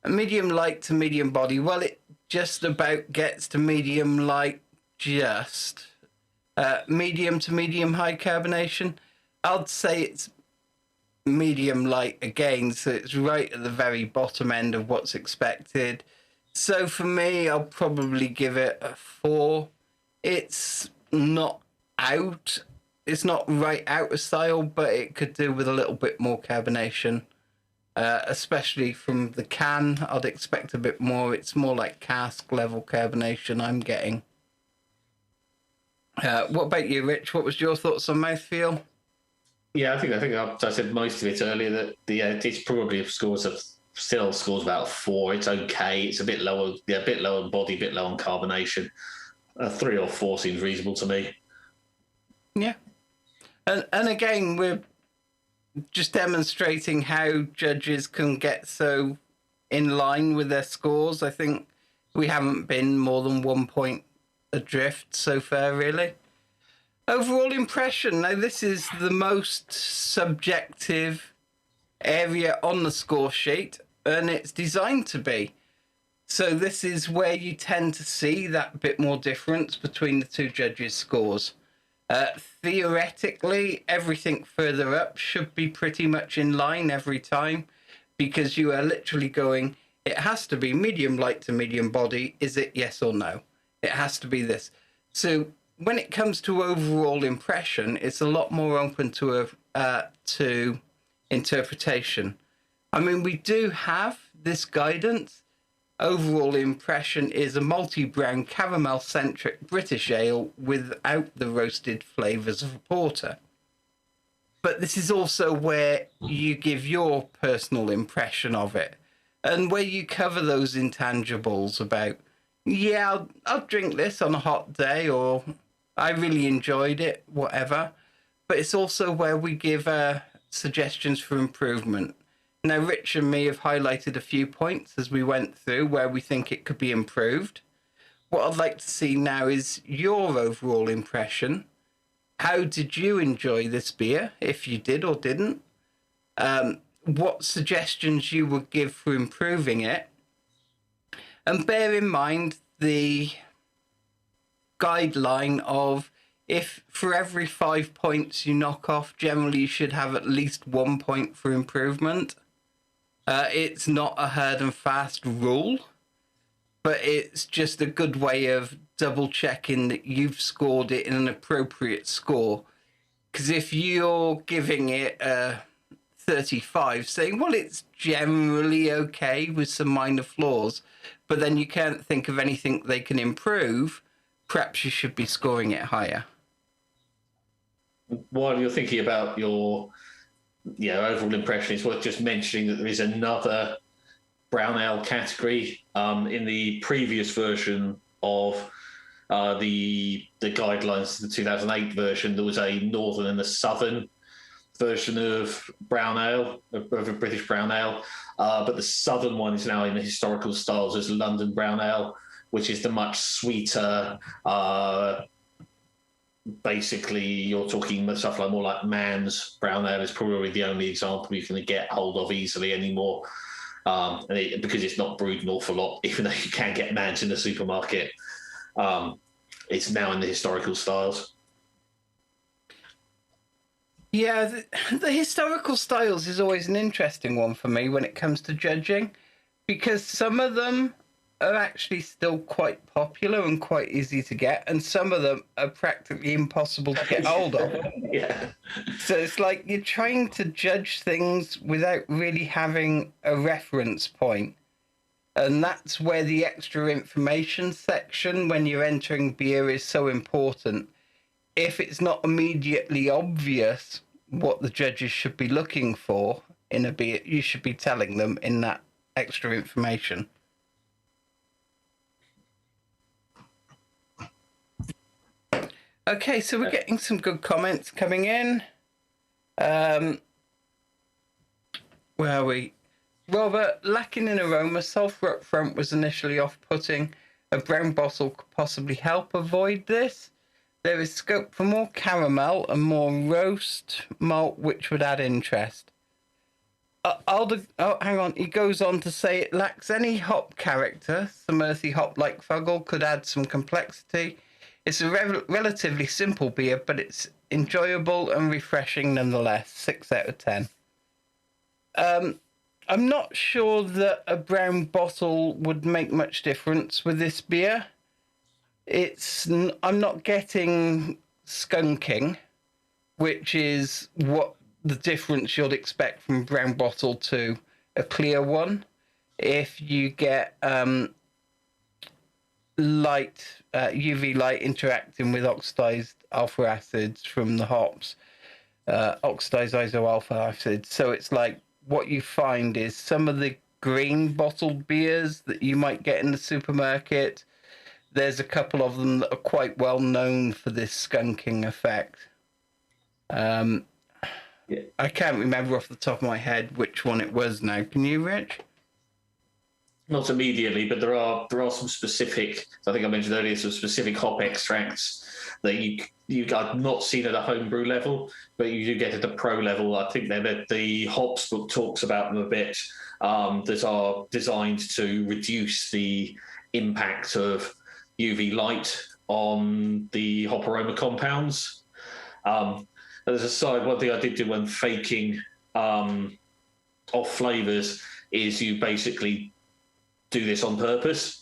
medium light to medium body. Well, it just about gets to medium light, just medium to medium high carbonation. I'd say it's medium light again, so it's right at the very bottom end of what's expected. So for me, I'll probably give it a 4. It's not out. It's not right out of style, but it could do with a little bit more carbonation. Especially from the can, I'd expect a bit more. It's more like cask level carbonation I'm getting. What about you, Rich? What was your thoughts on mouthfeel? Yeah, I think I said most of it earlier, that it's probably scores about 4. It's okay. It's a bit lower, a bit lower in body, a bit low on carbonation. 3 or 4 seems reasonable to me. Yeah, and again, we're just demonstrating how judges can get so in line with their scores. I think we haven't been more than 1 point adrift so far, really. Overall impression. Now, this is the most subjective area on the score sheet, and it's designed to be. So this is where you tend to see that bit more difference between the two judges' scores. Theoretically, everything further up should be pretty much in line every time, because you are literally going, it has to be medium light to medium body. Is it yes or no? It has to be this. So when it comes to overall impression, it's a lot more open to interpretation. I mean, we do have this guidance. Overall impression is a multi-brown caramel-centric British ale without the roasted flavours of a porter. But this is also where you give your personal impression of it, and where you cover those intangibles about, yeah, I'll drink this on a hot day, or I really enjoyed it, whatever. But it's also where we give suggestions for improvement. Now, Rich and me have highlighted a few points as we went through where we think it could be improved. What I'd like to see now is your overall impression. How did you enjoy this beer, if you did or didn't? What suggestions you would give for improving it? And bear in mind the guideline of, if for every 5 points you knock off, generally you should have at least 1 point for improvement. It's not a hard and fast rule, but it's just a good way of double checking that you've scored it in an appropriate score. Because if you're giving it a 35, saying, well, it's generally okay with some minor flaws, but then you can't think of anything they can improve, perhaps you should be scoring it higher. While you're thinking about your overall impression, it's worth just mentioning that there is another brown ale category. In the previous version of the guidelines, the 2008 version, there was a northern and a southern version of brown ale, of a British brown ale. But the southern one is now in the historical styles as London brown ale, which is the much sweeter, basically you're talking stuff like more like Man's brown ale is probably the only example you can get hold of easily anymore. Because it's not brewed an awful lot, even though you can get Man's in the supermarket. It's now in the historical styles. Yeah, the historical styles is always an interesting one for me when it comes to judging, because some of them are actually still quite popular and quite easy to get, and some of them are practically impossible to get hold of. Yeah. So it's like you're trying to judge things without really having a reference point. And that's where the extra information section when you're entering beer is so important. If it's not immediately obvious what the judges should be looking for in a beer, you should be telling them in that extra information. Okay, so we're getting some good comments coming in. where are we? Rather lacking in aroma, sulphur up front was initially off-putting. A brown bottle could possibly help avoid this. There is scope for more caramel and more roast malt, which would add interest. Hang on. He goes on to say it lacks any hop character. Some earthy hop like Fuggle could add some complexity. It's a relatively simple beer, but it's enjoyable and refreshing nonetheless. 6 out of 10. I'm not sure that a brown bottle would make much difference with this beer. I'm not getting skunking, which is what the difference you'd expect from brown bottle to a clear one. If you get light UV light interacting with oxidized alpha acids from the hops, oxidized iso-alpha acids. So it's like what you find is some of the green bottled beers that you might get in the supermarket, there's a couple of them that are quite well known for this skunking effect. I can't remember off the top of my head which one it was now. Can you, Rich? Not immediately, but there are some specific. I think I mentioned earlier some specific hop extracts that you I've not seen at a homebrew level, but you do get at the pro level. I think that the hops book talks about them a bit. That are designed to reduce the impact of UV light on the hop aroma compounds. As a side, one thing I did do when faking off flavors is you basically do this on purpose.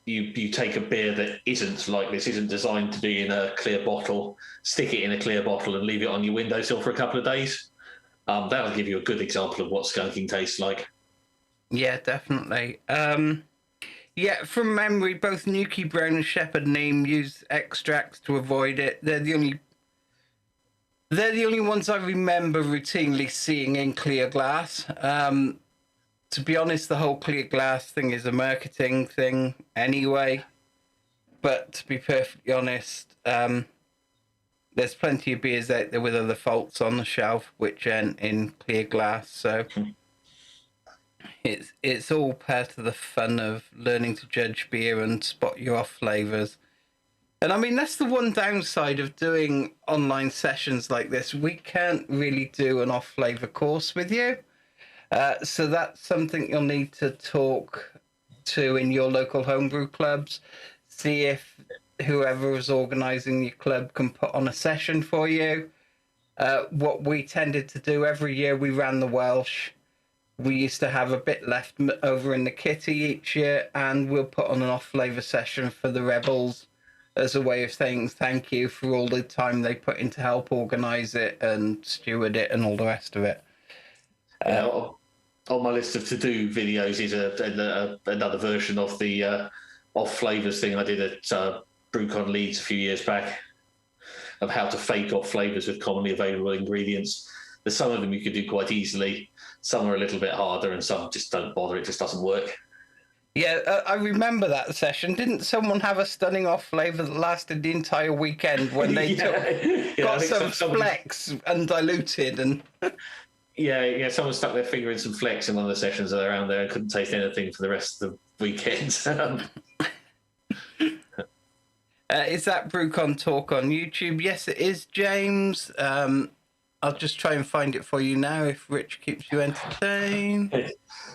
You take a beer that isn't like this, isn't designed to be in a clear bottle, stick it in a clear bottle and leave it on your windowsill for a couple of days. That'll give you a good example of what skunking tastes like. Yeah, definitely. Yeah, from memory, both Newcastle Brown and Shepherd Neame use extracts to avoid it. They're the only ones I remember routinely seeing in clear glass. To be honest, the whole clear glass thing is a marketing thing anyway. But to be perfectly honest, there's plenty of beers out there with other faults on the shelf which aren't in clear glass. So it's all part of the fun of learning to judge beer and spot your off flavors. And I mean, that's the one downside of doing online sessions like this. We can't really do an off flavor course with you. So that's something you'll need to talk to in your local homebrew clubs. See if whoever is organising your club can put on a session for you. What we tended to do every year, we ran the Welsh. We used to have a bit left over in the kitty each year, and we'll put on an off flavour session for the Rebels as a way of saying thank you for all the time they put in to help organise it and steward it and all the rest of it. On my list of to-do videos is another version of the off flavours thing I did at BrewCon Leeds a few years back, of how to fake off flavours with commonly available ingredients. There's some of them you could do quite easily, some are a little bit harder, and some just don't bother, it just doesn't work. Yeah, I remember that session. Didn't someone have a stunning off flavour that lasted the entire weekend when they got some flex undiluted and... Yeah, someone stuck their finger in some flex in one of the sessions that around there and couldn't taste anything for the rest of the weekend. Is that BrewCon Talk on YouTube? Yes, it is, James. I'll just try and find it for you now if Rich keeps you entertained.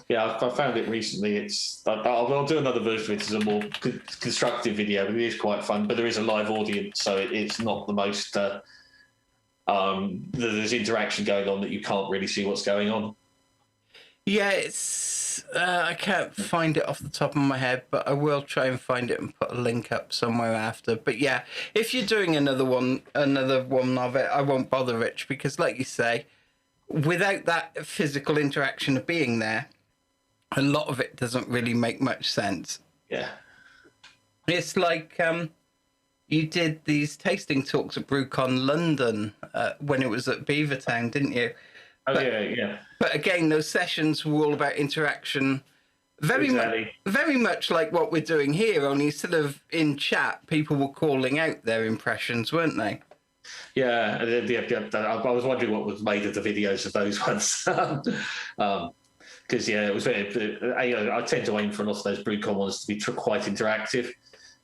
Yeah, I found it recently. I'll do another version of it as a more constructive video, but it is quite fun. But there is a live audience, so it's not the most... there's interaction going on that you can't really see what's going on. Yeah, it's... I can't find it off the top of my head, but I will try and find it and put a link up somewhere after. But yeah, if you're doing another one of it, I won't bother, Rich, because like you say, without that physical interaction of being there, a lot of it doesn't really make much sense. Yeah. It's like... you did these tasting talks at BrewCon London when it was at Beavertown, didn't you? Yeah. But again, those sessions were all about interaction. Very much like what we're doing here, only instead of in chat, people were calling out their impressions, weren't they? Yeah, I was wondering what was made of the videos of those ones. Because it was very. I tend to aim for a lot of those BrewCon ones to be quite interactive,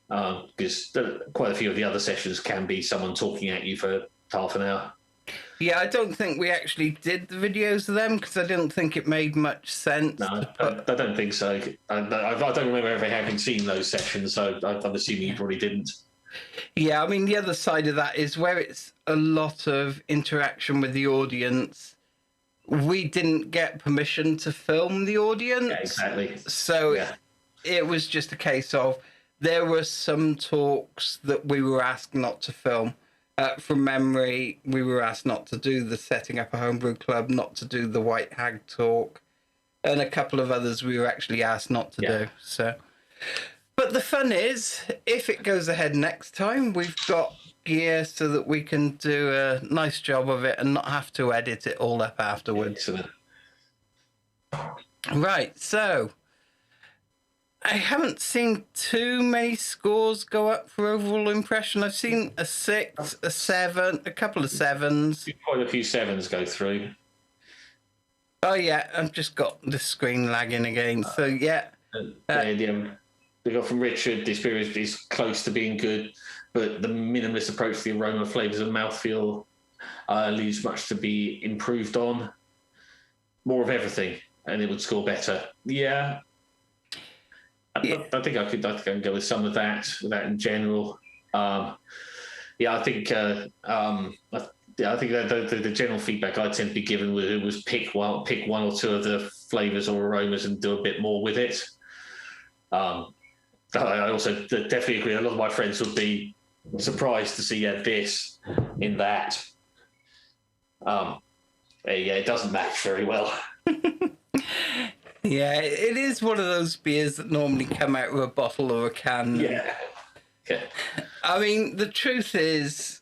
because quite a few of the other sessions can be someone talking at you for half an hour. Yeah, I don't think we actually did the videos of them because I didn't think it made much sense. No, I don't think so. I don't remember ever having seen those sessions, so I'm assuming you probably didn't. Yeah, I mean, the other side of that is where it's a lot of interaction with the audience. We didn't get permission to film the audience. Yeah, exactly. So it was just a case of there were some talks that we were asked not to film. From memory, we were asked not to do the setting up a homebrew club, not to do the White Hag talk, and a couple of others we were actually asked not to do. So, but the fun is, if it goes ahead next time, we've got gear so that we can do a nice job of it and not have to edit it all up afterwards. Right, so I haven't seen too many scores go up for overall impression. I've seen a 6, a 7, a couple of 7s. Quite a few 7s go through. Oh yeah, I've just got the screen lagging again. So yeah. We got from Richard, the experience is close to being good, but the minimalist approach to the aroma, flavours and mouthfeel leaves much to be improved on. More of everything, and it would score better. Yeah. I think I can go with some of that in general. I think that the general feedback I tend to be given was pick one or two of the flavours or aromas and do a bit more with it. I also definitely agree. A lot of my friends would be surprised to see this in that. It doesn't match very well. Yeah, it is one of those beers that normally come out of a bottle or a can. Yeah. I mean, the truth is,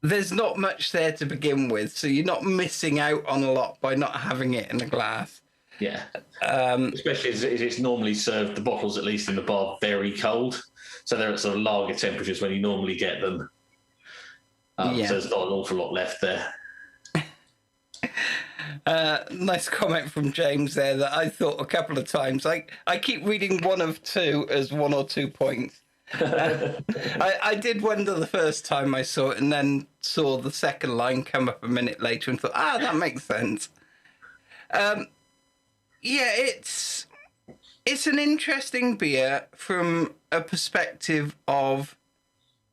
there's not much there to begin with, so you're not missing out on a lot by not having it in a glass. Yeah. Especially as it's normally served, the bottles, at least in the bar, very cold. So they're at sort of lager temperatures when you normally get them. So there's not an awful lot left there. Nice comment from James there that I thought a couple of times. I keep reading 1 of 2 as 1 or 2 points. I did wonder the first time I saw it and then saw the second line come up a minute later and thought, that makes sense. It's an interesting beer from a perspective of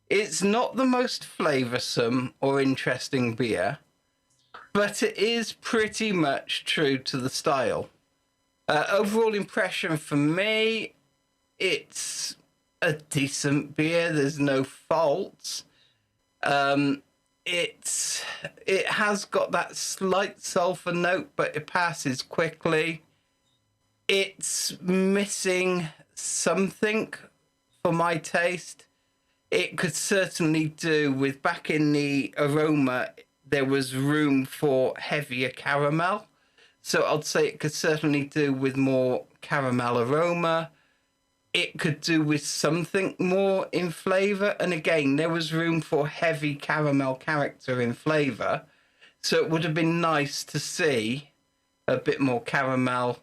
it's not the most flavoursome or interesting beer, but it is pretty much true to the style. Overall impression for me, it's a decent beer. There's no faults. It has got that slight sulfur note, but it passes quickly. It's missing something for my taste. It could certainly do with, back in the aroma, there was room for heavier caramel. So I'd say it could certainly do with more caramel aroma. It could do with something more in flavour. And again, there was room for heavy caramel character in flavour. So it would have been nice to see a bit more caramel,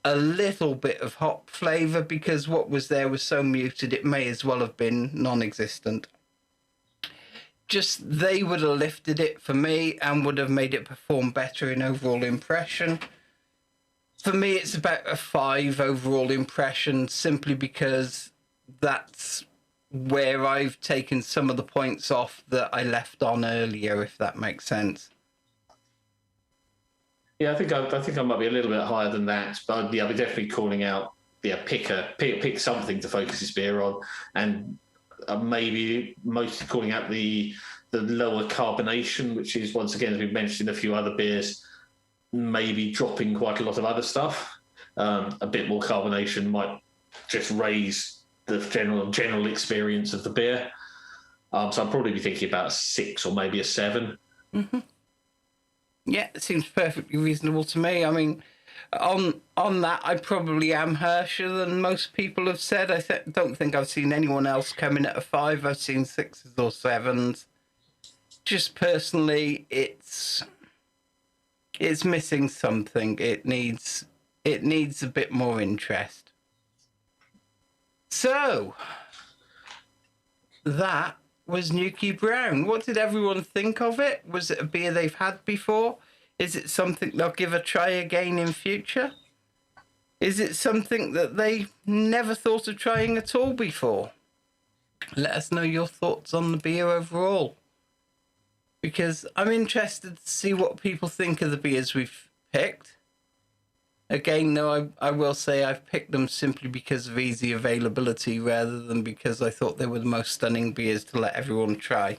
a little bit of hop flavour, because what was there was so muted it may as well have been non-existent. Just they would have lifted it for me and would have made it perform better in overall impression. For me, it's about a 5 overall impression, simply because that's where I've taken some of the points off that I left on earlier, if that makes sense. Yeah, I think I might be a little bit higher than that, but I'll be definitely calling out. Pick something to focus this beer on, and maybe mostly calling out the lower carbonation, which is, once again, as we've mentioned in a few other beers, maybe dropping quite a lot of other stuff. A bit more carbonation might just raise the general experience of the beer. So I'd probably be thinking about a 6 or maybe a 7. Mm-hmm. Yeah, it seems perfectly reasonable to me. I mean, on that, I probably am harsher than most people have said. I don't think I've seen anyone else come in at a 5. I've seen 6s or 7s. just personally, it's missing something. It needs a bit more interest. So that was Newcastle Brown. What did everyone think of it? Was it a beer they've had before? Is it something they'll give a try again in future? Is it something that they never thought of trying at all before? Let us know your thoughts on the beer overall, because I'm interested to see what people think of the beers we've picked. Again, though, I will say I've picked them simply because of easy availability rather than because I thought they were the most stunning beers to let everyone try.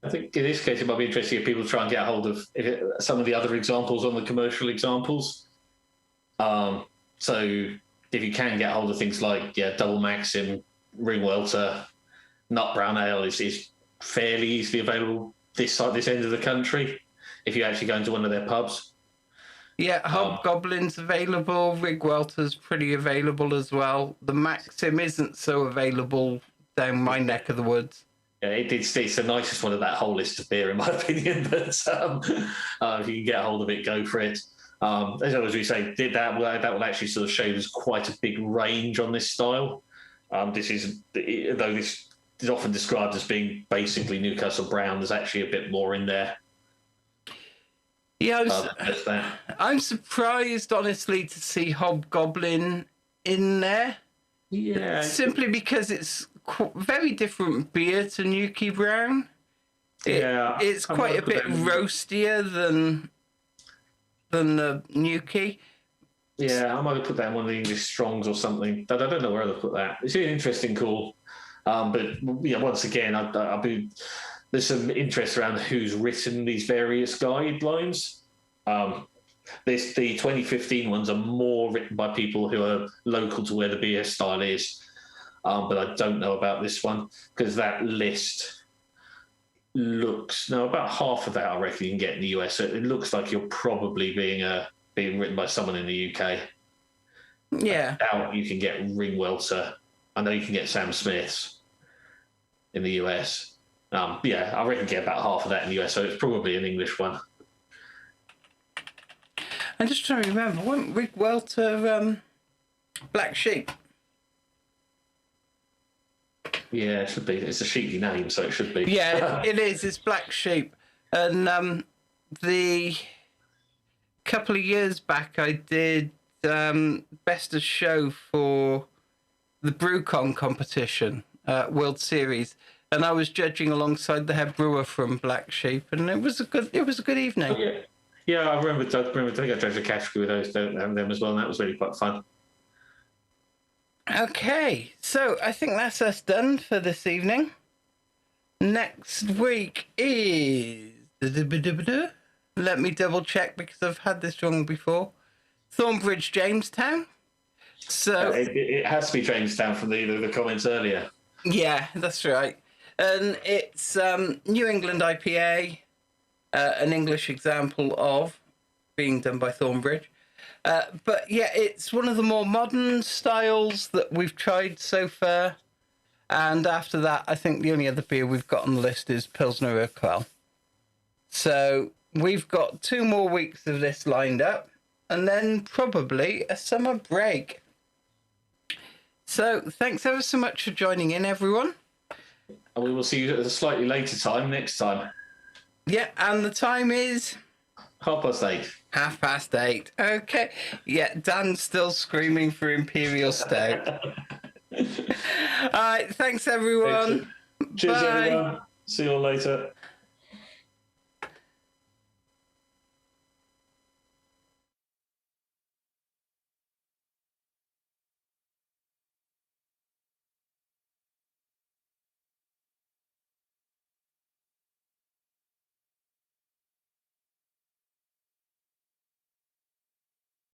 I think in this case it might be interesting if people try and get a hold of some of the other examples on the commercial examples. So if you can get hold of things like Double Maxim, Ring Welter, Nut Brown Ale is fairly easily available this end of the country if you actually go into one of their pubs. Yeah, Hobgoblin's available, Rig Welter's pretty available as well. The Maxim isn't so available down my neck of the woods. Yeah, it's the nicest one of that whole list of beer, in my opinion. But if you can get a hold of it, go for it. As we say, that will actually sort of show there's quite a big range on this style. Though this is often described as being basically Newcastle Brown, there's actually a bit more in there. Yeah, I'm surprised, honestly, to see Hobgoblin in there. Yeah, simply because it's very different beer to Newcastle Brown. It's quite a bit roastier than the Newcastle. Yeah, I might have put that in one of the English Strongs or something. I don't know where to put that. It's an interesting call. But once again, there's some interest around who's written these various guidelines. The 2015 ones are more written by people who are local to where the beer style is. But I don't know about this one because that list looks... No, about half of that I reckon you can get in the US. So it looks like you're probably being written by someone in the UK. Yeah. I doubt you can get Ring Welter. I know you can get Sam Smith's in the US. I reckon you get about half of that in the US, so it's probably an English one. I'm just trying to remember, wasn't Rig Welter Black Sheep? Yeah, it should be. It's a sheepy name, so it should be. Yeah, it is. It's Black Sheep. And the couple of years back, I did Best of Show for the BrewCon competition, World Series, and I was judging alongside the head brewer from Black Sheep, and it was a good evening. Oh, yeah, I remember. I think I judged a category with them as well, and that was really quite fun. Okay, so I think that's us done for this evening. Next week is... Let me double check because I've had this wrong before. Thornbridge, Jamestown. So it has to be Jamestown from the comments earlier. Yeah, that's right. And it's New England IPA, an English example of being done by Thornbridge. But yeah, it's one of the more modern styles that we've tried so far. And after that, I think the only other beer we've got on the list is Pilsner Urquell. So we've got 2 more weeks of this lined up, and then probably a summer break. So thanks ever so much for joining in, everyone. And we will see you at a slightly later time next time. Yeah, and the time is... 8:30. 8:30. Okay. Yeah, Dan's still screaming for Imperial Stout. All right, thanks, everyone. Cheers, Bye. everyone. See you all later.